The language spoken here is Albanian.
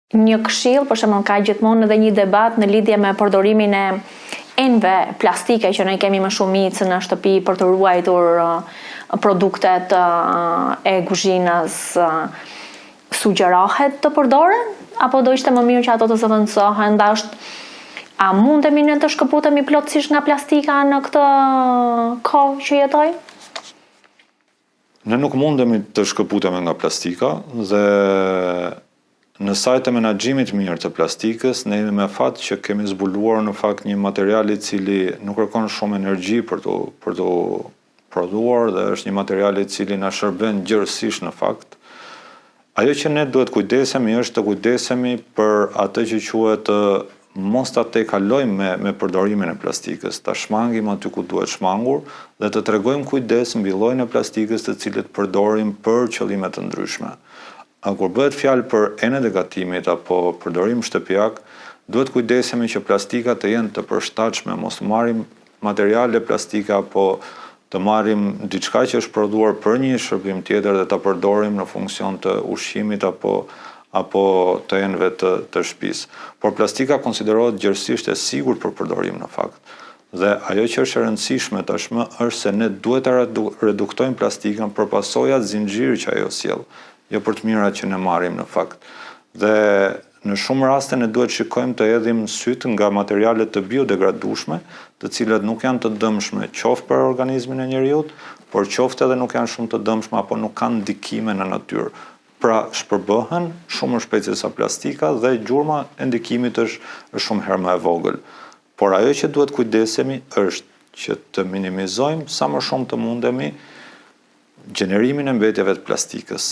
Një këshill, për shembull, ka gjithmonë edhe një debat në lidhje me përdorimin e enëve plastike që ne kemi më shumicë në shtëpi për të ruajtur produktet e kuzhinës. Sugjerohet të përdoren apo do ishte më mirë që ato të zëvendësohen? A mundemi ne të shkëputemi plotësisht nga plastika në këtë kohë që jetojmë? Ne nuk mundemi të shkëputemi nga plastika dhe në sajt e menaxhimit mirë të plastikës, ne jemi me fat që kemi zbuluar në fakt një material I cili nuk kërkon shumë energji për të prodhuar dhe është një material I cili na shërben gjërësisht në fakt. Ajo që ne duhet kujdesemi është të kujdesemi për atë që quhet mos ta tejkalojmë me përdorimin e plastikës, ta shmangim aty ku duhet shmangur dhe të tregojmë kujdes mbi llojin e plastikës të cilët përdorim për qëllime të ndryshme. A kur bëhet fjalë për enet e gatimit apo përdorim shtëpiak, duhet kujdesemi që plastikat të jenë të përshtatshme, mos marrim materiale plastike apo të marrim diçka që është prodhuar për një shërbim tjetër dhe ta përdorim në funksion të ushqimit apo të enëve të shtëpisë. Por plastika konsiderohet gjërësisht e sigurt për përdorim në fakt. Dhe ajo që është e rëndësishme tashmë është se ne duhet ta reduktojmë plastikën për pasojat zinxhiri që ajo sjell, jo për të mirat që ne marrim në fakt. Dhe në shumë raste ne duhet shikojmë të hedhim syt nga materiale të biodegradueshme, të cilat nuk janë të dëmshme qoftë për organizmin e njerëzit, por qoftë edhe nuk janë shumë të dëmshme apo nuk kanë ndikime në natyrë. Pra shpërbëhen shumë më shpejt se sa plastika dhe gjurma e ndikimit është shumë herë më e vogël. Por ajo që duhet kujdesemi është që të minimizojmë sa më shumë të mundemi gjenerimin e mbetjeve të plastikës.